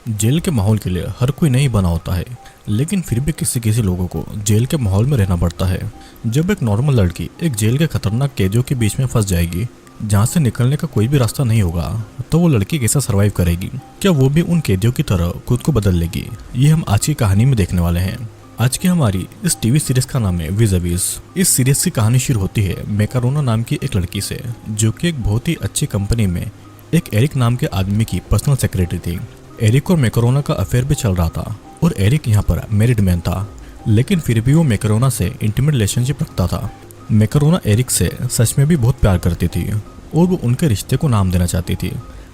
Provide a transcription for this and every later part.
Jail के माहौल के लिए हर कोई नहीं बना होता है, लेकिन फिर भी किसी किसी लोगों को जेल के माहौल में रहना पड़ता है। जब एक नॉर्मल लड़की एक जेल के खतरनाक कैदियों के बीच में फंस जाएगी, जहाँ से निकलने का कोई भी रास्ता नहीं होगा, तो वो लड़की कैसे सरवाइव करेगी? क्या वो भी उन कैदियों की तरह खुद को बदल लेगी? ये हम आज की कहानी में देखने वाले हैं। आज की हमारी इस टीवी सीरीज का नाम है विज़-अ-विज़। इस सीरीज की कहानी शुरू होती है मैकरोना नाम की एक लड़की से, जो कि एक बहुत ही अच्छी कंपनी में एक एरिक नाम के आदमी की पर्सनल सेक्रेटरी थी। एरिक और मैकरोना का अफेयर भी चल रहा था और एरिक यहाँ पर मैरिड मैन था, लेकिन फिर भी वो मैकरोना से इंटीमेट रिलेशनशिप रखता था। मैकरोना एरिक से सच में भी बहुत प्यार करती थी और वो उनके रिश्ते को नाम देना चाहती थी,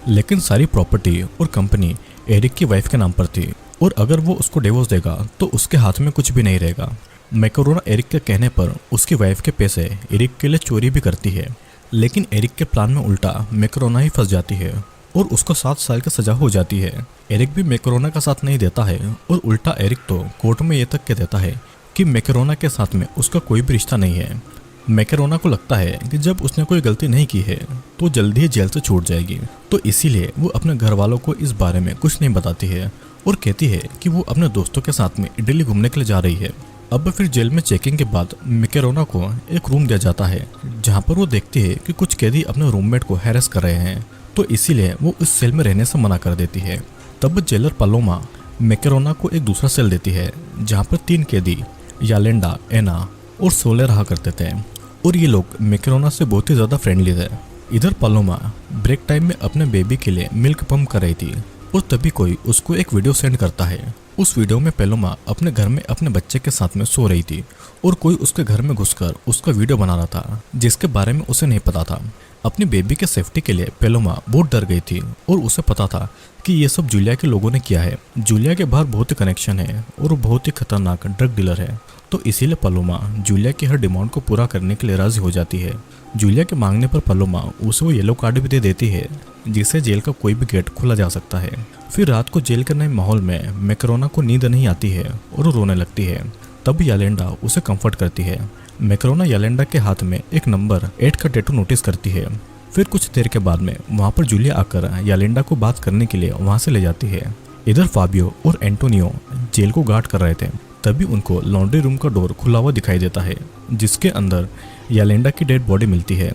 लेकिन सारी प्रॉपर्टी और कंपनी एरिक की वाइफ के नाम पर थी और अगर वो उसको डिवोर्स देगा तो उसके हाथ में कुछ भी नहीं रहेगा। मैकरोना एरिक के कहने पर उसकी वाइफ के पैसे एरिक के लिए चोरी भी करती है, लेकिन एरिक के प्लान में उल्टा मैकरोना ही फंस जाती है और उसको 7 साल की सजा हो जाती है। एरिक भी मैकरोना का साथ नहीं देता है और उल्टा एरिक तो कोर्ट में ये तक कह देता है कि मैकरोना के साथ में उसका कोई भी रिश्ता नहीं है। मैकरोना को लगता है कि जब उसने कोई गलती नहीं की है तो जल्दी ही जेल से छूट जाएगी, तो इसीलिए वो अपने घर वालों को इस बारे में कुछ नहीं बताती है और कहती है कि वो अपने दोस्तों के साथ में इटली घूमने के लिए जा रही है। अब फिर जेल में चेकिंग के बाद मैकरोना को एक रूम दिया जाता है, जहाँ पर वो देखती है कि कुछ कैदी अपने रूममेट को हैरेस कर रहे हैं, तो इसीलिए वो इस सेल में रहने से मना कर देती है। तब जेलर पालोमा मैकरोना को एक दूसरा सेल देती है, जहाँ पर 3 कैदी यालेंडा, एना और सोले रहा करते थे और ये लोग मैकरोना से बहुत ही ज़्यादा फ्रेंडली थे। इधर पालोमा ब्रेक टाइम में अपने बेबी के लिए मिल्क पंप कर रही थी और तभी कोई उसको एक वीडियो सेंड करता है। उस वीडियो में पालोमा अपने घर में अपने बच्चे के साथ में सो रही थी और कोई उसके घर में घुसकर उसका वीडियो बना रहा था, जिसके बारे में उसे नहीं पता था। अपनी बेबी के सेफ्टी के लिए पालोमा बहुत डर गई थी और उसे पता था कि ये सब जूलिया के लोगों ने किया है। जूलिया के बाहर बहुत ही कनेक्शन है और वो बहुत ही खतरनाक ड्रग डीलर है, तो इसीलिए पालोमा जूलिया की हर डिमांड को पूरा करने के लिए राजी हो जाती है। जूलिया के मांगने पर पालोमा उसे वो येलो कार्ड भी दे देती है, जिससे जेल का कोई भी गेट खोला जा सकता है। फिर रात को जेल के नए माहौल में मैकरोना को नींद नहीं आती है और वो रोने लगती है। तब यालेंडा उसे कंफर्ट करती है। मैकरोना यालेंडा के हाथ में एक नंबर 8 का टैटू नोटिस करती है। फिर कुछ देर के बाद में वहाँ पर जूलिया आकर यालेंडा को बात करने के लिए वहाँ से ले जाती है। इधर फाबियो और एंटोनियो जेल को गार्ड कर रहे थे, तभी उनको लॉन्ड्री रूम का डोर खुला हुआ दिखाई देता है, जिसके अंदर यालेंडा की डेड बॉडी मिलती है।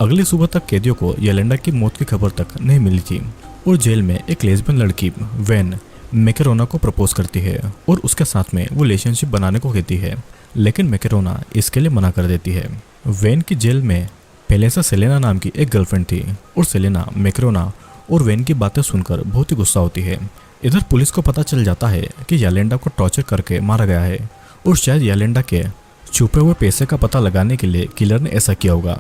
अगली सुबह तक कैदियों को यालेंडा की मौत की खबर तक नहीं मिली थी और जेल में एक लेस्बियन लड़की वैन मैकरोना को प्रपोज करती है और उसके साथ में वो रिलेशनशिप बनाने को कहती है, लेकिन मैकरोना इसके लिए मना कर देती है। वैन की जेल में पहले से सेलेना नाम की एक गर्लफ्रेंड थी और सेलेना मैकरोना और वैन की बातें सुनकर बहुत ही गुस्सा होती है। इधर पुलिस को पता चल जाता है कि यालेंडा को टॉर्चर करके मारा गया है और शायद यालेंडा के छुपे हुए पैसे का पता लगाने के लिए किलर ने ऐसा किया होगा।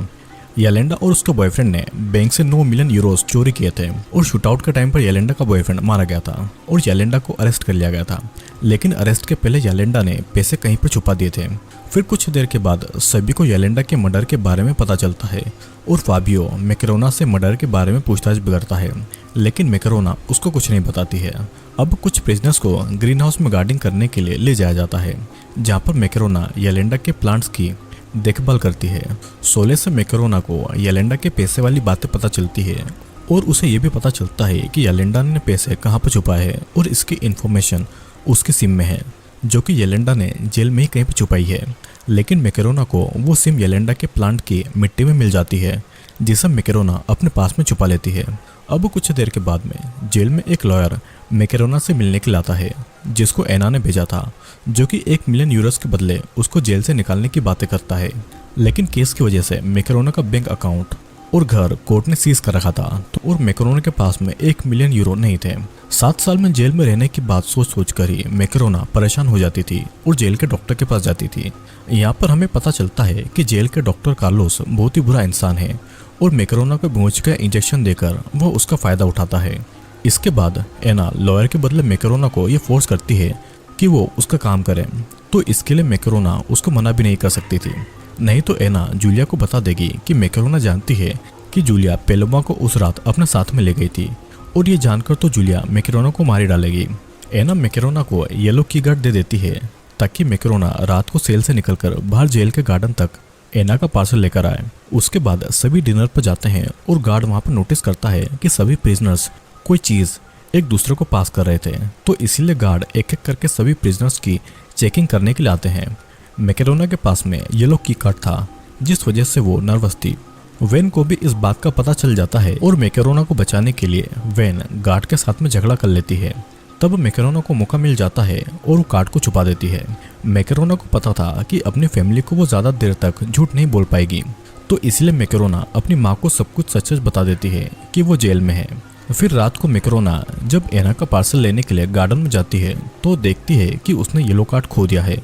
यालेंडा और उसके बॉयफ्रेंड ने बैंक से 9 मिलियन यूरोस चोरी किए थे और शूटआउट के टाइम पर यालेंडा का बॉयफ्रेंड मारा गया था और यालेंडा को अरेस्ट कर लिया गया था, लेकिन अरेस्ट के पहले यालेंडा ने पैसे कहीं पर छुपा दिए थे। फिर कुछ देर के बाद सभी को यालेंडा के मर्डर के बारे में पता चलता है और फाबियो मैकरोना से मर्डर के बारे में पूछताछ भी करता है, लेकिन मैकरोना उसको कुछ नहीं बताती है। अब कुछ प्रिजनर्स को ग्रीन हाउस में गार्डिंग करने के लिए ले जाया जाता है, जहाँ पर मैकरोना यालेंडा के प्लांट्स की देखभाल करती है। सोले से मैकरोना को यालेंडा के पैसे वाली बातें पता चलती है और उसे ये भी पता चलता है कि यालेंडा ने पैसे कहाँ पर छुपाए हैं और इसकी इन्फॉर्मेशन उसकी सिम में है, जो कि यालेंडा ने जेल में ही कहीं पर छुपाई है। लेकिन मैकरोना को वो सिम यालेंडा के प्लांट की मिट्टी में मिल जाती है, जिसे मैकरोना अपने पास में छुपा लेती है। अब कुछ देर के बाद में जेल में एक लॉयर मैकरोना से मिलने के लिए आता है, जिसको एना ने भेजा था, जो कि 1 मिलियन यूरोस के बदले उसको जेल से निकालने की बातें करता है। लेकिन केस की वजह से मैकरोना का बैंक अकाउंट और घर कोर्ट ने सीज कर रखा था, तो और मैकरोना के पास में 1 मिलियन यूरो नहीं थे। 7 साल में जेल में रहने की बात सोच कर ही मैकरोना परेशान हो जाती थी और जेल के डॉक्टर के पास जाती थी। यहाँ पर हमें पता चलता है कि जेल के डॉक्टर कार्लोस बहुत ही बुरा इंसान है और मैकरोना को बेहोश का इंजेक्शन देकर वो उसका फायदा उठाता है। इसके बाद एना लॉयर के बदले मैकरोना को ये फोर्स करती है कि वो उसका काम करे, तो इसके लिए मैकरोना उसको मना भी नहीं कर सकती थी, नहीं तो एना जूलिया को बता देगी कि मैकरोना जानती है कि जूलिया पालोमा को उस रात अपने साथ में ले गई थी और ये जानकर तो जूलिया मैकरोना को मार डालेगी। एना मैकरोना को येलो की गार्ड दे देती है ताकि मैकरोना रात को सेल से निकलकर बाहर जेल के गार्डन तक एना का पार्सल लेकर आए। उसके बाद सभी डिनर पर जाते हैं और गार्ड वहाँ पर नोटिस करता है कि सभी प्रिजनर्स कोई चीज़ एक दूसरे को पास कर रहे थे, तो इसीलिए गार्ड एक एक करके सभी प्रिजनर्स की चेकिंग करने के लिए आते हैं। मैकेरोना के पास में येलो की कार्ड था, जिस वजह से वो नर्वस थी। वेन को भी इस बात का पता चल जाता है और मैकेरोना को बचाने के लिए वेन गार्ड के साथ में झगड़ा कर लेती है। तब मैकेरोना को मौका मिल जाता है और वो कार्ड को छुपा देती है। मैकेरोना को पता था कि अपनी फैमिली को वो ज़्यादा देर तक झूठ नहीं बोल पाएगी, तो इसलिए मैकेरोना अपनी माँ को सब कुछ सच सच बता देती है कि वो जेल में है। फिर रात को मैकेरोना जब एना का पार्सल लेने के लिए गार्डन में जाती है तो देखती है कि उसने येलो कार्ड खो दिया है,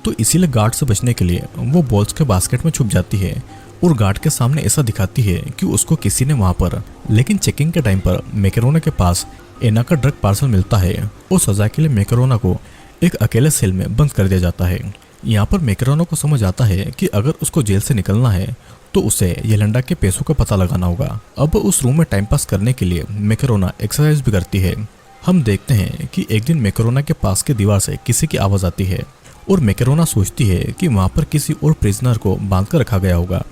तो इसीलिए गार्ड से बचने के लिए वो बॉल्स के बास्केट में छुप जाती है और गार्ड के सामने ऐसा दिखाती है कि उसको किसी ने वहां पर। लेकिन चेकिंग के टाइम पर मैकेरोना के पास एना का ड्रग पार्सल मिलता है और सजा के लिए मैकेरोना को एक अकेले सेल में बंद कर दिया जाता है। यहाँ पर मैकेरोना को समझ आता है कि अगर उसको जेल से निकलना है तो उसे येलेंडा के पैसों का पता लगाना होगा। अब उस रूम में टाइम पास करने के लिए मैकेरोना एक्सरसाइज भी करती है। हम देखते हैं कि एक दिन मैकेरोना के पास की दीवार से किसी की आवाज आती है और मैकेरोना सोचती है कि वहां पर किसी और प्रिजनर को बांध कर रखा गया होगा।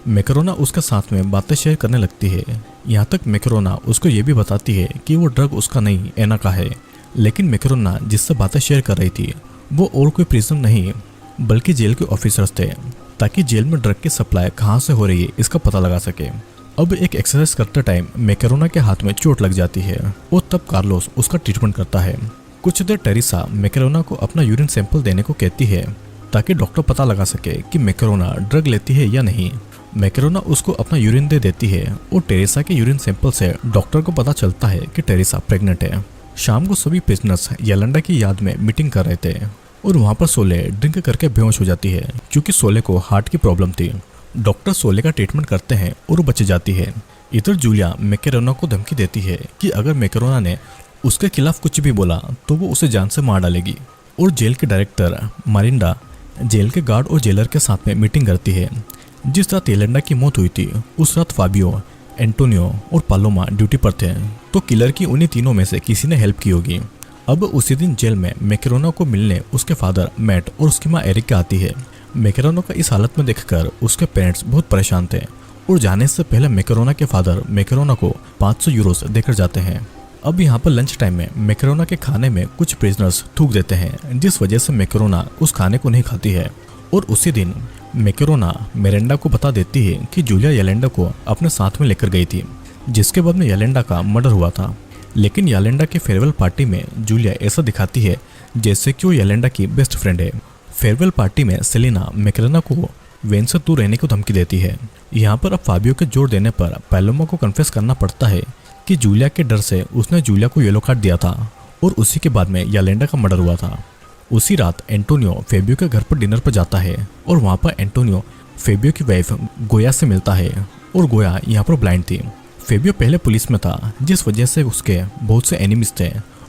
मैकेरोना उसके साथ में बातें शेयर करने लगती है। यहाँ तक मैकेरोना उसको ये भी बताती है कि वो ड्रग उसका नहीं एना का है। लेकिन मैकेरोना जिससे बातें शेयर कर रही थी वो और कोई प्रिजनर नहीं बल्कि जेल के ऑफिसर्स थे, ताकि जेल में ड्रग की सप्लाई कहाँ से हो रही है इसका पता लगा सके। अब एक एक्सरसाइज करते टाइम मैकेरोना के हाथ में चोट लग जाती है और तब कार्लोस उसका ट्रीटमेंट करता है। कुछ देर टेरेसा मैकेरोना को अपना यूरिन सैंपल देने को कहती है ताकि डॉक्टर पता लगा सके कि मैकेरोना ड्रग लेती है या नहीं। मैकेरोना उसको अपना यूरिन दे देती है और टेरेसा के यूरिन सैंपल से डॉक्टर को पता चलता है कि टेरेसा प्रेग्नेंट है। शाम को सभी प्रिजनर्स येलेंडा की याद में मीटिंग कर रहे थे और वहाँ पर सोले ड्रिंक करके बेहोश हो जाती है क्योंकि सोले को हार्ट की प्रॉब्लम थी। डॉक्टर सोले का ट्रीटमेंट करते हैं और वो बच जाती है। इधर जूलिया मैकेरोना को धमकी देती है कि अगर मैकेरोना ने उसके खिलाफ कुछ भी बोला तो वो उसे जान से मार डालेगी। और जेल के डायरेक्टर मारिंडा जेल के गार्ड और जेलर के साथ में मीटिंग करती है। जिस रात येलेंडा की मौत हुई थी उस रात फाबियो, एंटोनियो और पालोमा ड्यूटी पर थे, तो किलर की उन्हीं तीनों में से किसी ने हेल्प की होगी। अब उसी दिन जेल में मैकेरोना को मिलने उसके फादर मैट और उसकी माँ एरिका आती है। मैकेरोना का इस हालत में देखकर उसके पेरेंट्स बहुत परेशान थे और जाने से पहले मैकेरोना के फादर मैकेरोना को 500 यूरोस देकर जाते हैं। अब यहाँ पर लंच टाइम में मैकेरोना के खाने में कुछ प्रिजनर्स थूक देते हैं, जिस वजह से मैकेरोना उस खाने को नहीं खाती है। और उसी दिन मैकेरोना मिरांडा को बता देती है कि जूलिया येलेंडा को अपने साथ में लेकर गई थी, जिसके बाद में येलेंडा का मर्डर हुआ था। लेकिन येलेंडा की फेयरवेल पार्टी में जूलिया ऐसा दिखाती है जैसे कि वो येलेंडा की बेस्ट फ्रेंड है। फेयरवेल पार्टी में सेलिना मैकेरोना को वेन से दूर रहने को धमकी देती है। यहाँ पर अब फाबियो के जोर देने पर पैलोमा को कन्फेस करना पड़ता है कि जूलिया के डर से उसने जूलिया को येलो कार्ड दिया था और उसी के बाद में येलेंडा का मर्डर हुआ था। उसी रात एंटोनियो फेबियो के घर पर डिनर पर जाता है और वहाँ पर एंटोनियो फेबियो की वाइफ गोया से मिलता है और गोया यहाँ पर ब्लाइंड थी। फेबियो पहले पुलिस में था, जिस वजह से उसके बहुत से एनिमीज थे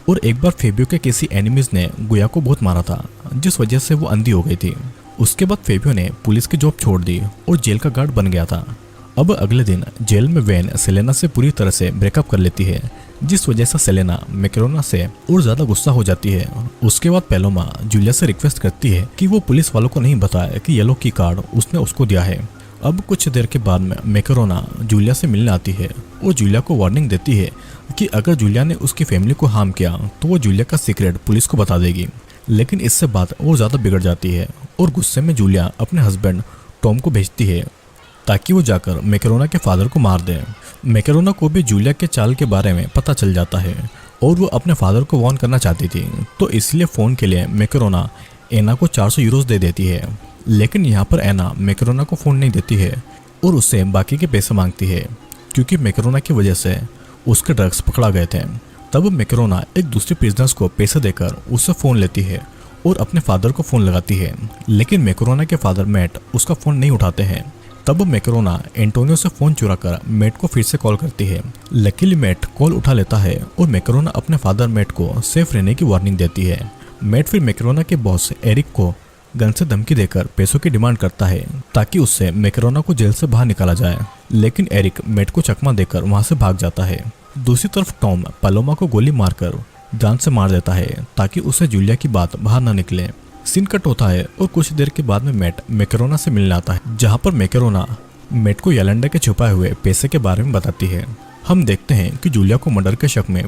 और एक बार फेबियो के किसी एनिमीज ने गोया को बहुत मारा था, जिस वजह से वो अंधी हो गई थी। उसके बाद फेबियो ने पुलिस की जॉब छोड़ दी और जेल का गार्ड बन गया था। अब अगले दिन जेल में वेन सेलेना से पूरी तरह से ब्रेकअप कर लेती है, जिस वजह से सेलेना मैकेरोना से और ज्यादा गुस्सा हो जाती है। उसके बाद पैलोमा जूलिया से रिक्वेस्ट करती है कि वो पुलिस वालों को नहीं बताए कि येलो की कार्ड उसने उसको दिया है। अब कुछ देर के बाद में मैकेरोना जूलिया से मिलने आती है और जूलिया को वार्निंग देती है कि अगर जूलिया ने उसकी फैमिली को हार्म किया तो वो जूलिया का सीक्रेट पुलिस को बता देगी। लेकिन इससे बात और ज्यादा बिगड़ जाती है और गुस्से में जूलिया अपने हस्बैंड टॉम को भेजती है ताकि वो जाकर मैकेरोना के फादर को मार दे। मैकेरोना को भी जूलिया के चाल के बारे में पता चल जाता है और वो अपने फादर को वार्न करना चाहती थी, तो इसलिए फ़ोन के लिए मैकेरोना एना को 400 यूरोस दे देती है। लेकिन यहाँ पर एना मैकेरोना को फ़ोन नहीं देती है और उससे बाकी के पैसे मांगती है क्योंकि मैकेरोना की वजह से उसके ड्रग्स पकड़ा गए थे। तब मैकेरोना एक दूसरे प्रिजनर्स को पैसे देकर उससे फ़ोन लेती है और अपने फादर को फ़ोन लगाती है, लेकिन मैकेरोना के फादर मैट उसका फ़ोन नहीं उठाते हैं। तब मैकेरोना एंटोनियो से फ़ोन चुराकर मैट को फिर से कॉल करती है। लकीली मैट कॉल उठा लेता है और मैकेरोना अपने फादर मैट को सेफ रहने की वार्निंग देती है। मैट फिर मैकेरोना के बॉस एरिक को गन से धमकी देकर पैसों की डिमांड करता है ताकि उससे मैकेरोना को जेल से बाहर निकाला जाए, लेकिन एरिक मैट को चकमा देकर वहां से भाग जाता है। दूसरी तरफ टॉम पालोमा को गोली मारकर जान से मार देता है ताकि उसे जूलिया की बात बाहर न निकले। सीन कट होता है और कुछ देर के बाद में मैट मैकेरोना से मिलने आता है, जहां पर मैकेरोना मैट को येलेंडा के छुपाए हुए पैसे के बारे में बताती है। हम देखते हैं कि जूलिया को मर्डर के शक में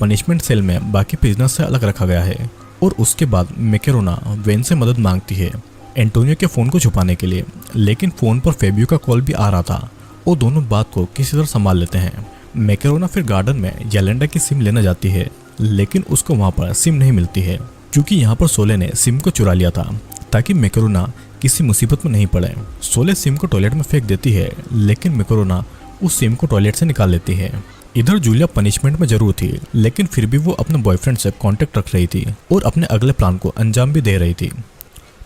पनिशमेंट सेल में बाकी प्रिजनर से अलग रखा गया है। और उसके बाद मैकेरोना वेन से मदद मांगती है एंटोनियो के फ़ोन को छुपाने के लिए, लेकिन फ़ोन पर फेबियो का कॉल भी आ रहा था और दोनों बात को किसी तरह संभाल लेते हैं। मैकेरोना फिर गार्डन में येलेंडा की सिम लेने जाती है, लेकिन उसको वहाँ पर सिम नहीं मिलती है क्योंकि यहाँ पर सोले ने सिम को चुरा लिया था ताकि मैकेरोना किसी मुसीबत में नहीं पड़े। सोले सिम को टॉयलेट में फेंक देती है, लेकिन मैकेरोना उस सिम को टॉयलेट से निकाल लेती है। इधर जूलिया पनिशमेंट में जरूर थी, लेकिन फिर भी वो अपने बॉयफ्रेंड से कांटेक्ट रख रही थी और अपने अगले प्लान को अंजाम भी दे रही थी।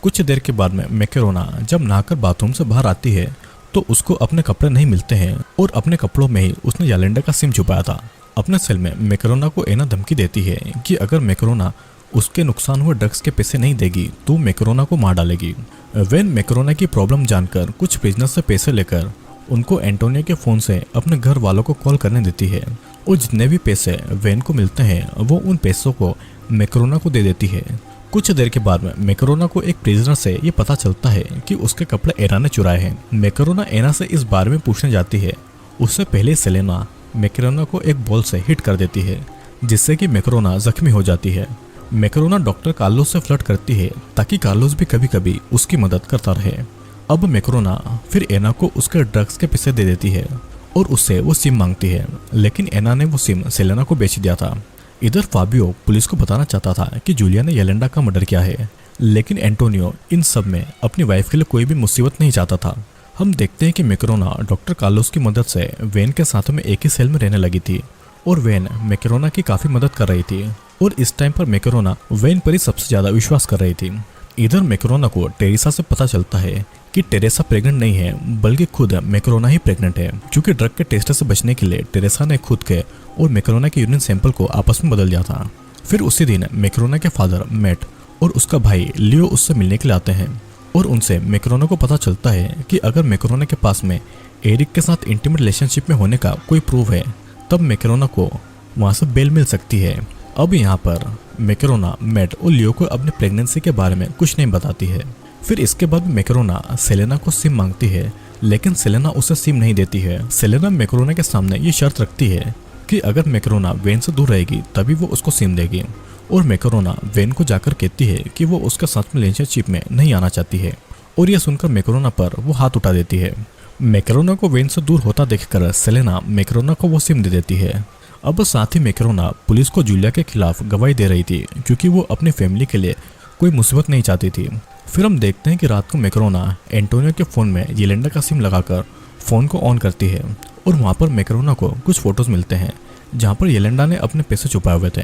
कुछ देर के बाद में मैकेरोना जब नहाकर बाथरूम से बाहर आती है तो उसको अपने कपड़े नहीं मिलते हैं और अपने कपड़ों में ही उसने येलेंडा का सिम छुपाया था। अपने सेल में मैकेरोना को एना धमकी देती है कि अगर मैकेरोना उसके नुकसान हुए ड्रग्स के पैसे नहीं देगी तो मैकेरोना को मार डालेगी। वेन मैकेरोना की प्रॉब्लम जानकर कुछ बिजनेस से पैसे लेकर उनको एंटोनियो के फ़ोन से अपने घर वालों को कॉल करने देती है और जितने भी पैसे वेन को मिलते हैं वो उन पैसों को मैकेरोना को दे देती है। कुछ देर के बाद में मैकेरोना को एक प्रिजनर से ये पता चलता है कि उसके कपड़े एना ने चुराए हैं। मैकेरोना एना से इस बारे में पूछने जाती है। उससे पहले सेलेना मैकेरोना को एक बॉल से हिट कर देती है जिससे कि मैकेरोना जख्मी हो जाती है। मैकेरोना डॉक्टर कार्लोस से फ्लर्ट करती है ताकि कार्लोस भी कभी कभी उसकी मदद करता रहे। अब मैकेरोना फिर एना को उसके ड्रग्स के पैसे दे देती है और उससे वो सिम मांगती है, लेकिन एना ने वो सिम सेलेना को बेच दिया था। इधर फाबियो पुलिस को बताना चाहता था कि जूलिया ने येलेंडा का मर्डर किया है, लेकिन एंटोनियो इन सब में अपनी वाइफ के लिए कोई भी मुसीबत नहीं चाहता था। हम देखते हैं कि मैकेरोना डॉक्टर कार्लोस की मदद से वेन के साथ में एक ही सेल में रहने लगी थी और वेन मैकेरोना की काफ़ी मदद कर रही थी और इस टाइम पर मैकेरोना वेन पर ही सबसे ज़्यादा विश्वास कर रही थी। इधर मैकेरोना को टेरेसा से पता चलता है कि टेरेसा प्रेग्नेंट नहीं है, बल्कि खुद मैकेरोना ही प्रेग्नेंट है, क्योंकि ड्रग के टेस्ट से बचने के लिए टेरेसा ने खुद के और मैकेरोना के यूरिन सैंपल को आपस में बदल दिया था। फिर उसी दिन मैकेरोना के फादर मैट और उसका भाई लियो उससे मिलने के लिए आते हैं और उनसे मैकेरोना को पता चलता है कि अगर मैकेरोना के पास में एरिक के साथ इंटीमेट रिलेशनशिप में होने का कोई प्रूफ है तब मैकेरोना को वहाँ से बेल मिल सकती है। अब यहाँ पर मैकेरोना मैट और लियो को अपने प्रेगनेंसी के बारे में कुछ नहीं बताती है। फिर इसके बाद मैकेरोना सेलेना को सिम मांगती है, लेकिन सेलेना उसे सिम नहीं देती है। सेलेना मैकेरोना के सामने ये शर्त रखती है कि अगर मैकेरोना वेन से दूर रहेगी तभी वो उसको सिम देगी और मैकेरोना वेन को जाकर कहती है कि वो उसके साथ में रिलेशनशिप में नहीं आना चाहती है और यह सुनकर मैकेरोना पर वो हाथ उठा देती है। मैकेरोना को वेन से दूर होता देखकर सेलेना मैकेरोना को वो सिम दे देती है। अब साथ ही मैकेरोना पुलिस को जूलिया के खिलाफ गवाही दे रही थी क्योंकि वो अपनी फैमिली के लिए कोई मुसीबत नहीं चाहती थी। फिर हम देखते हैं कि रात को मैकेरोना एंटोनियो के फ़ोन में येलेंडा का सिम लगाकर फ़ोन को ऑन करती है और वहाँ पर मैकेरोना को कुछ फ़ोटोज़ मिलते हैं जहाँ पर येलेंडा ने अपने पैसे छुपाए हुए थे।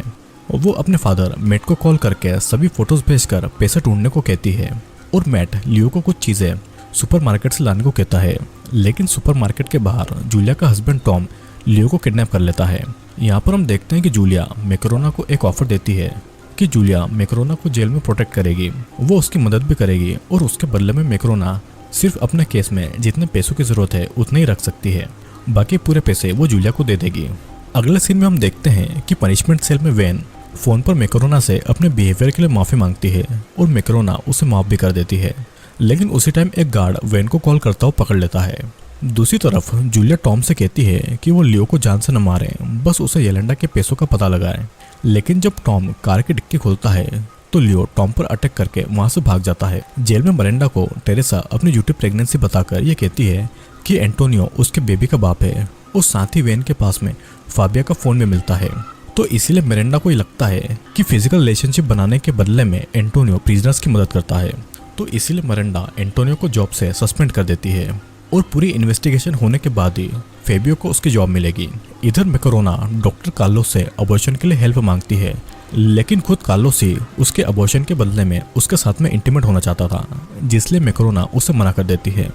वो अपने फादर मैट को कॉल करके सभी फ़ोटोज़ भेजकर पैसे ढूंढने को कहती है और मैट लियो को कुछ चीज़ें सुपरमार्केट से लाने को कहता है, लेकिन सुपरमार्केट के बाहर जूलिया का हस्बैंड टॉम लियो को किडनैप कर लेता है। यहाँ पर हम देखते हैं कि जूलिया मैकेरोना को एक ऑफर देती है कि जूलिया मैकेरोना को जेल में प्रोटेक्ट करेगी, वो उसकी मदद भी करेगी और उसके बदले में मैकेरोना सिर्फ अपने केस में जितने पैसों की ज़रूरत है उतने ही रख सकती है, बाकी पूरे पैसे वो जूलिया को दे देगी। अगले सीन में हम देखते हैं कि पनिशमेंट सेल में वेन फ़ोन पर मैकेरोना से अपने बिहेवियर के लिए माफ़ी मांगती है और मैकेरोना उसे माफ़ भी कर देती है, लेकिन उसी टाइम एक गार्ड वेन को कॉल करता हुआ पकड़ लेता है। दूसरी तरफ जूलिया टॉम से कहती है कि वो लियो को जान से न मारे, बस उसे येलेंडा के पैसों का पता लगाए। लेकिन जब टॉम कार की डिक्की खोलता है तो लियो टॉम पर अटैक करके वहां से भाग जाता है। जेल में मरेंडा को टेरेसा अपनी झूठी प्रेगनेंसी बताकर ये कहती है कि एंटोनियो उसके बेबी का बाप है और साथ ही वेन के पास में फाबिया का फ़ोन भी मिलता है। तो इसीलिए मरेंडा को ये लगता है कि फिजिकल रिलेशनशिप बनाने के बदले में एंटोनियो प्रिजनर्स की मदद करता है, तो इसीलिए मरेंडा एंटोनियो को जॉब से सस्पेंड कर देती है और पूरी इन्वेस्टिगेशन होने के बाद ही फेबियो को उसकी जॉब मिलेगी। इधर मैकेरोना डॉक्टर कार्लोस से अबॉर्शन के लिए हेल्प मांगती है, लेकिन खुद कार्लोस ही उसके अबॉर्शन के बदले में उसके साथ में इंटीमेट होना चाहता था, जिसलिए मैकेरोना उसे मना कर देती है।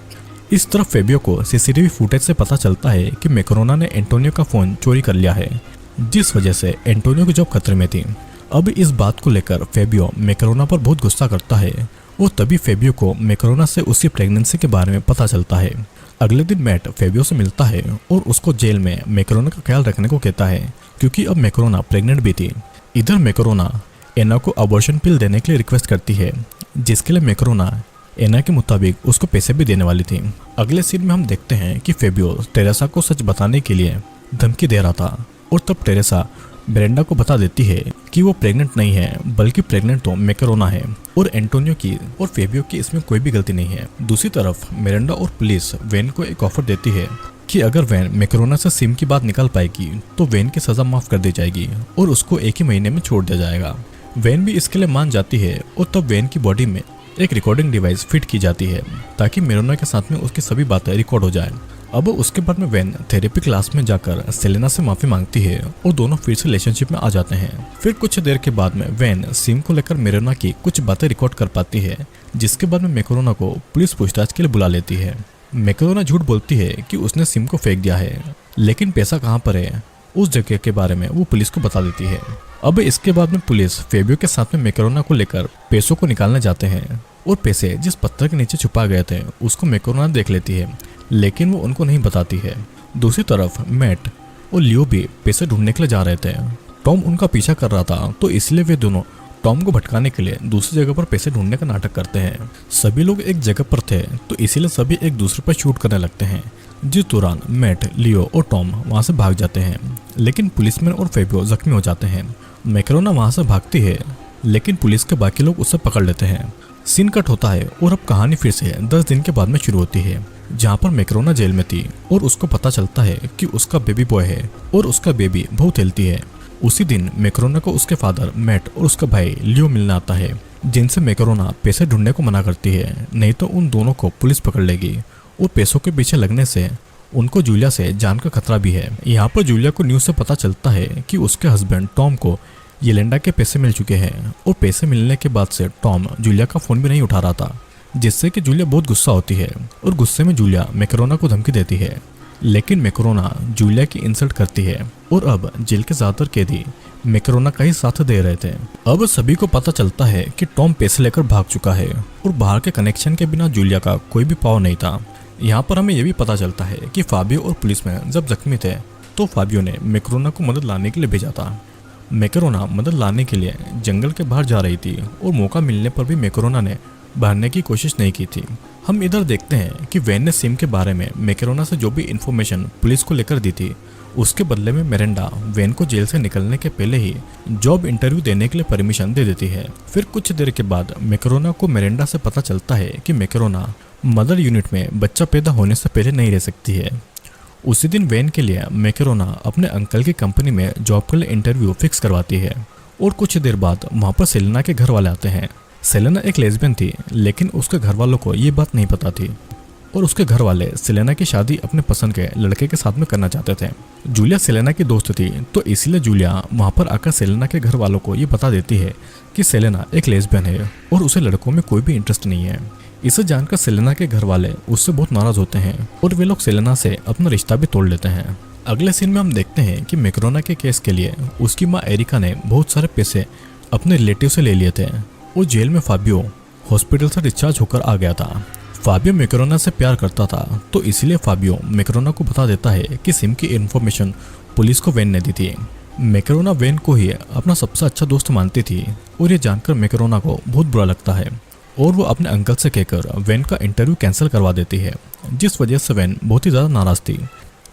इस तरफ फेबियो को सीसीटीवी फुटेज से पता चलता है कि मैकेरोना ने एंटोनियो का फ़ोन चोरी कर लिया है, जिस वजह से एंटोनियो की जॉब खतरे में थी। अब इस बात को लेकर फेबियो मैकेरोना पर बहुत गुस्सा करता है और तभी फेबियो को मैकेरोना से उसकी प्रेगनेंसी के बारे में पता चलता है। अगले दिन मैट फेबियो से मिलता है और उसको जेल में मैकेरोना का ख्याल रखने को कहता है क्योंकि अब मैकेरोना प्रेग्नेंट भी थी। इधर मैकेरोना एना को अबॉर्शन पिल देने के लिए रिक्वेस्ट करती है, जिसके लिए मैकेरोना एना के मुताबिक उसको पैसे भी देने वाली थी। अगले सीन में हम देखते हैं कि फेबियो टेरेसा को सच बताने के लिए धमकी दे रहा था और तब टेरेसा मिरांडा को बता देती है कि वो प्रेग्नेंट नहीं है, बल्कि प्रेग्नेंट तो मैकेरोना है और एंटोनियो की और फेबियो की इसमें कोई भी गलती नहीं है। दूसरी तरफ मिरांडा और पुलिस वेन को एक ऑफर देती है कि अगर वैन मैकेरोना से सिम की बात निकाल पाएगी तो वैन की सजा माफ कर दी जाएगी और उसको एक ही महीने में छोड़ दिया जाएगा। वैन भी इसके लिए मान जाती है और तब वैन की बॉडी में एक रिकॉर्डिंग डिवाइस फिट की जाती है ताकि मेरोना के साथ में उसकी सभी बातें रिकॉर्ड हो जाए। अब उसके बाद में वैन थेरेपी क्लास में जाकर सेलेना से माफी मांगती है और दोनों फिर से रिलेशनशिप में आ जाते हैं। फिर कुछ देर के बाद में वैन सिम को लेकर मेरोना की कुछ बातें रिकॉर्ड कर पाती है, जिसके बाद में मैकेरोना को पुलिस पूछताछ के लिए बुला लेती है। मैकेरोना झूठ बोलती है कि उसने सिम को फेंक दिया है, लेकिन पैसा कहाँ पर है उस जगह के बारे में वो पुलिस को बता देती है। अब इसके बाद में पुलिस फेबियो के साथ में मैकेरोना को लेकर पैसों को निकालने जाते हैं और पैसे जिस पत्थर के नीचे छुपा गए थे उसको मैकेरोना देख लेती है, लेकिन वो उनको नहीं बताती है। दूसरी तरफ मैट और लियो भी पैसे ढूंढने के लिए जा रहे थे। टॉम उनका पीछा कर रहा था, तो इसलिए वे दोनों टॉम को भटकाने के लिए दूसरी जगह पर पैसे ढूंढने का नाटक करते हैं। सभी लोग एक जगह पर थे, तो इसीलिए सभी एक दूसरे पर शूट करने लगते हैं, जिस दौरान मैट, लियो और टॉम वहां से भाग जाते हैं, लेकिन पुलिसमैन और फेबियो जख्मी हो जाते हैं। मैकेरोना वहां से भागती है, लेकिन पुलिस के बाकी लोग उसे पकड़ लेते हैं। सीन कट होता है और अब कहानी फिर से 10 दिन के बाद में शुरू होती है, जहाँ पर मैकेरोना जेल में थी और उसको पता चलता है कि उसका बेबी बॉय है और उसका बेबी बहुत हेल्थी है। उसी दिन मैकेरोना को उसके फादर मैट और उसका भाई लियो मिलने आता है, जिनसे मैकेरोना पैसे ढूंढने को मना करती है, नहीं तो उन दोनों को पुलिस पकड़ लेगी और पैसों के पीछे लगने से उनको जूलिया से जान का खतरा भी है। यहाँ पर जूलिया को न्यूज़ से पता चलता है कि उसके हस्बैंड टॉम को येलेंडा के पैसे मिल चुके हैं और पैसे मिलने के बाद से टॉम जूलिया का फोन भी नहीं उठा रहा था, जिससे कि जूलिया बहुत गुस्सा होती है और गुस्से में जूलिया मैकेरोना को धमकी देती है, लेकिन मैकेरोना जूलिया की इंसल्ट करती है और अब जेल के ज्यादातर कैदी मैकेरोना का ही साथ दे रहे थे। अब सभी को पता चलता है कि टॉम पैसे लेकर भाग चुका है और बाहर के कनेक्शन के बिना जूलिया का कोई भी पाव नहीं था। यहाँ पर हमें यह भी पता चलता है कि फाबियो और पुलिस में जब जख्मी थे तो फाबियो ने मैकेरोना को मदद लाने के लिए भेजा था। मैकेरोना मदद लाने के लिए जंगल के बाहर जा रही थी और मौका मिलने पर भी मैकेरोना ने भागने की कोशिश नहीं की थी। हम इधर देखते हैं कि वैन ने सिम के बारे में मैकेरोना से जो भी इन्फॉर्मेशन पुलिस को लेकर दी थी, उसके बदले में मिरांडा वैन को जेल से निकलने के पहले ही जॉब इंटरव्यू देने के लिए परमिशन दे देती है। फिर कुछ देर के बाद मैकेरोना को मिरांडा से पता चलता है कि मैकेरोना मदर यूनिट में बच्चा पैदा होने से पहले नहीं रह सकती है। उसी दिन वैन के लिए मैकेरोना अपने अंकल की कंपनी में जॉब के लिए इंटरव्यू फिक्स करवाती है और कुछ देर बाद वहाँ पर सेलेना के घर वाले आते हैं। सेलेना एक लेस्बियन थी, लेकिन उसके घर वालों को ये बात नहीं पता थी और उसके घर वाले सेलेना की शादी अपने पसंद के लड़के के साथ में करना चाहते थे। जूलिया सेलेना की दोस्त थी, तो इसीलिए जूलिया वहाँ पर आकर सेलेना के घर वालों को ये बता देती है कि सेलेना एक लेस्बियन है और उसे लड़कों में कोई भी इंटरेस्ट नहीं है। इसे जानकर सेलेना के घर वाले उससे बहुत नाराज होते हैं और वे लोग सेलेना से अपना रिश्ता भी तोड़ लेते हैं। अगले सीन में हम देखते हैं कि मैकेरोना के केस के लिए उसकी माँ एरिका ने बहुत सारे पैसे अपने रिलेटिव से ले लिए थे और जेल में फाबियो हॉस्पिटल से डिस्चार्ज होकर आ गया था। फाबियो मैकेरोना से प्यार करता था, तो इसलिए फाबियो मैकेरोना को बता देता है कि सिम की इन्फॉर्मेशन पुलिस को वैन ने दी थी। मैकेरोना वैन को ही अपना सबसे अच्छा दोस्त मानती थी और ये जानकर मैकेरोना को बहुत बुरा लगता है और वो अपने अंकल से कहकर वैन का इंटरव्यू कैंसिल करवा देती है, जिस वजह से वैन बहुत ही ज़्यादा नाराज थी।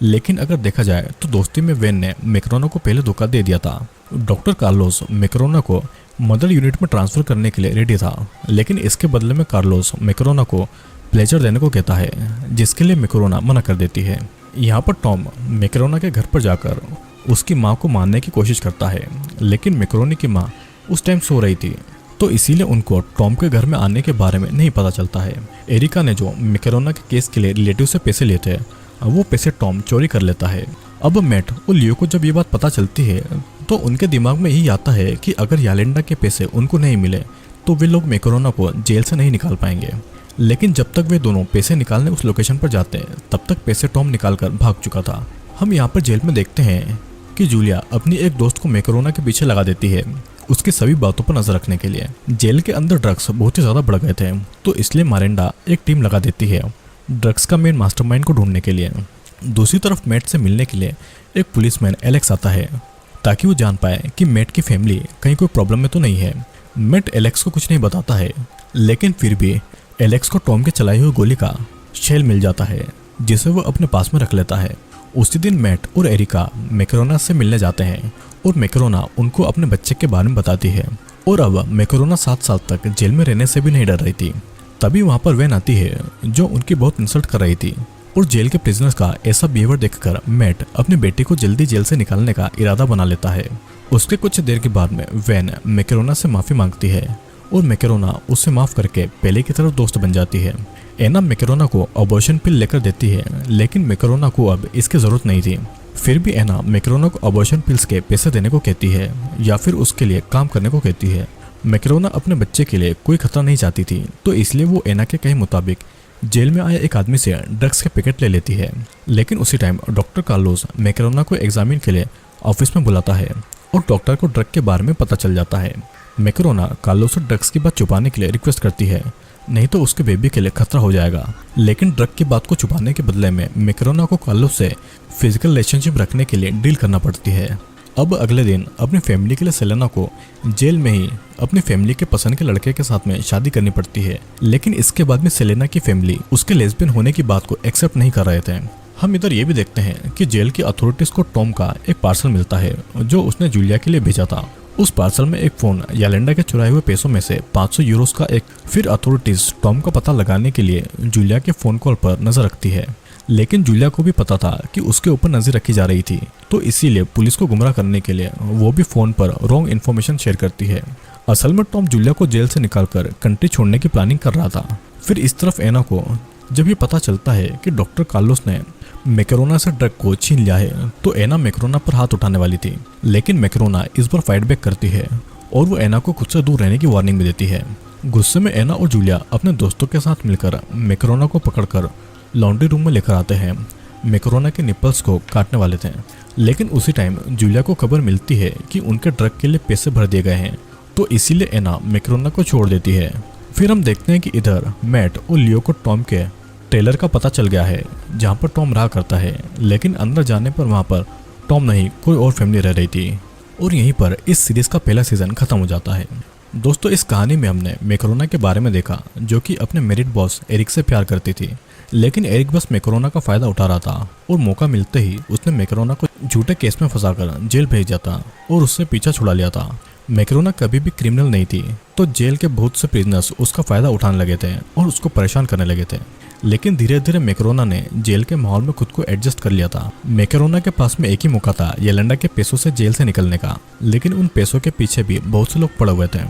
लेकिन अगर देखा जाए तो दोस्ती में वैन ने मैकेरोना को पहले धोखा दे दिया था। डॉक्टर कार्लोस मैकेरोना को मदर यूनिट में ट्रांसफर करने के लिए रेडी था, लेकिन इसके बदले में कार्लोस मैकेरोना को प्लेजर देने को कहता है, जिसके लिए मैकेरोना मना कर देती है। यहाँ पर टॉम मैकेरोना के घर पर जाकर उसकी माँ को मारने की कोशिश करता है, लेकिन मैकेरोनी की माँ उस टाइम सो रही थी, तो इसीलिए उनको टॉम के घर में आने के बारे में नहीं पता चलता है। एरिका ने जो मैकेरोना के केस के लिए रिलेटिव से पैसे लिए थे, वो पैसे टॉम चोरी कर लेता है। अब मैट और लियो को जब ये बात पता चलती है तो उनके दिमाग में यही आता है कि अगर यालेंडा के पैसे उनको नहीं मिले तो वे लोग मैकेरोना को जेल से नहीं निकाल पाएंगे। लेकिन जब तक वे दोनों पैसे निकालने उस लोकेशन पर जाते हैं, तब तक पैसे टॉम निकाल कर भाग चुका था। हम यहाँ पर जेल में देखते हैं कि जूलिया अपनी एक दोस्त को मैकेरोना के पीछे लगा देती है उसकी सभी बातों पर नजर रखने के लिए। जेल के अंदर ड्रग्स बहुत ही ज्यादा बढ़ गए थे, तो इसलिए मिरांडा एक टीम लगा देती है ड्रग्स का मेन मास्टरमाइंड को ढूंढने के लिए। दूसरी तरफ मैट से मिलने के लिए एक पुलिसमैन एलेक्स आता है ताकि वो जान पाए कि मैट की फैमिली कहीं कोई प्रॉब्लम में तो नहीं है। मैट एलेक्स को कुछ नहीं बताता है, लेकिन फिर भी एलेक्स को टॉम के चलाई हुई गोली का शेल मिल जाता है, जिसे वो अपने पास में रख लेता है। उसी दिन मैट और एरिका मैकेरोना से मिलने जाते हैं और मैकरोना उनको अपने बच्चे के बारे में बताती है। और अब मैकरोना 7 साल तक जेल में रहने से भी नहीं डर रही थी। तभी वहाँ पर वैन आती है जो उनकी बहुत इंसल्ट कर रही थी। और जेल के प्रिजनर्स का ऐसा बिहेवियर देखकर मैट अपनी बेटी को जल्दी जेल से निकालने का इरादा बना लेता है। उसके कुछ देर के बाद में वैन मैकरोना से माफी मांगती है और मैकरोना उसे माफ करके पहले की तरफ दोस्त बन जाती है। एना मैकरोना को अबॉर्शन पिल लेकर देती है, लेकिन मैकरोना को अब इसकी जरूरत नहीं थी। फिर भी एना मैकरोना को अबॉर्शन पिल्स के पैसे देने को कहती है या फिर उसके लिए काम करने को कहती है। मैकरोना अपने बच्चे के लिए कोई खतरा नहीं चाहती थी, तो इसलिए वो एना के कहे मुताबिक जेल में आया एक आदमी से ड्रग्स के पैकेट ले लेती है। लेकिन उसी टाइम डॉक्टर कार्लोस मैकरोना को एग्जामिन के लिए ऑफिस में बुलाता है और डॉक्टर को ड्रग के बारे में पता चल जाता है। मैकरोना कार्लोस से ड्रग्स की बात छुपाने के लिए रिक्वेस्ट करती है, नहीं तो उसके बेबी के लिए खतरा हो जाएगा। लेकिन ड्रग की बात को छुपाने के बदले में मैकरोना को कार्लोस से फिजिकल रिलेशनशिप रखने के लिए डील करना पड़ती है। अब अगले दिन अपनी फैमिली के लिए सेलेना को जेल में ही अपनी फैमिली के पसंद के लड़के के साथ में शादी करनी पड़ती है। लेकिन इसके बाद में सेलेना की फैमिली उसके लेस्बियन होने की बात को एक्सेप्ट नहीं कर रहे थे। हम इधर ये भी देखते हैं कि जेल की अथॉरिटीज को टॉम का एक पार्सल मिलता है जो उसने जूलिया के लिए भेजा था। उस पार्सल में एक फोन यालेंडा के चुराए हुए पैसों में से 500 यूरोस का एक। फिर अथॉरिटीज टॉम का पता लगाने के लिए जूलिया के फोन कॉल पर नजर रखती है, लेकिन जूलिया को भी पता था कि उसके ऊपर नजर रखी जा रही थी, तो इसीलिए पुलिस को गुमराह करने के लिए वो भी फोन पर रॉन्ग इन्फॉर्मेशन शेयर करती है। असल में टॉम जूलिया को जेल से निकालकर कंट्री छोड़ने की प्लानिंग कर रहा था। फिर इस तरफ एना को जब ये पता चलता है कि डॉक्टर कार्लोस ने मैकरोना से ड्रग को छीन लिया है, तो एना मैकरोना पर हाथ उठाने वाली थी। लेकिन मैकरोना इस बार फाइट बैक करती है और वो एना को खुद से दूर रहने की वार्निंग भी देती है। गुस्से में एना और जूलिया अपने दोस्तों के साथ मिलकर मैकरोना को पकड़कर लॉन्ड्री रूम में लेकर आते हैं। मैकरोना के निपल्स को काटने वाले थे, लेकिन उसी टाइम जूलिया को खबर मिलती है कि उनके ड्रग के लिए पैसे भर दिए गए हैं, तो इसीलिए एना मैकरोना को छोड़ देती है। फिर हम देखते हैं कि इधर मैट और लियो को टॉम के टेलर का पता चल गया है जहाँ पर टॉम रहा करता है। लेकिन अंदर जाने पर वहाँ पर टॉम नहीं कोई और फैमिली रह रही थी। और यहीं पर इस सीरीज का पहला सीजन खत्म हो जाता है। दोस्तों, इस कहानी में हमने मैकरोना के बारे में देखा जो कि अपने मेरिट बॉस एरिक से प्यार करती थी, लेकिन एरिक बस मैकरोना का फायदा उठा रहा था और मौका मिलते ही उसने मैकरोना को झूठे केस में फंसाकर जेल भेज दिया था और उससे पीछा छुड़ा लिया था। मैकरोना कभी भी क्रिमिनल नहीं थी, तो जेल के बहुत से प्रिजनर्स उसका फायदा उठाने लगे थे और उसको परेशान करने लगे थे। लेकिन धीरे धीरे मैकरोना ने जेल के माहौल में खुद को एडजस्ट कर लिया था। मैकरोना के पास में एक ही मौका था येलेंडा के पैसों से जेल से निकलने का, लेकिन उन पैसों के पीछे भी बहुत से लोग पड़े हुए थे।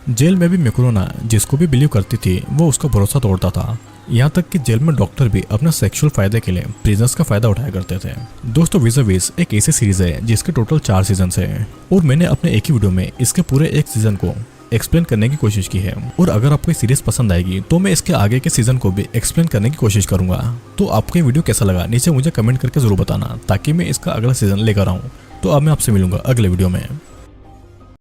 जेल में भी मैकरोना जिसको भी बिलीव करती थी वो उसका भरोसा तोड़ता था। यहाँ तक कि जेल में डॉक्टर भी अपने सेक्सुअल फायदे के लिए प्रिजनर्स का फायदा उठाया करते थे। दोस्तों, विज़ एक ऐसी सीरीज है जिसके टोटल 4 सीजन है और मैंने अपने एक ही वीडियो में इसके पूरे एक सीजन को एक्सप्लेन करने की कोशिश की है। और अगर आपको ये सीरीज पसंद आएगी तो मैं इसके आगे के सीजन को भी एक्सप्लेन करने की कोशिश करूंगा। तो आपको ये वीडियो कैसा लगा नीचे मुझे कमेंट करके जरूर बताना, ताकि मैं इसका अगला सीजन लेकर आऊँ। तो अब मैं आपसे मिलूंगा अगले वीडियो में।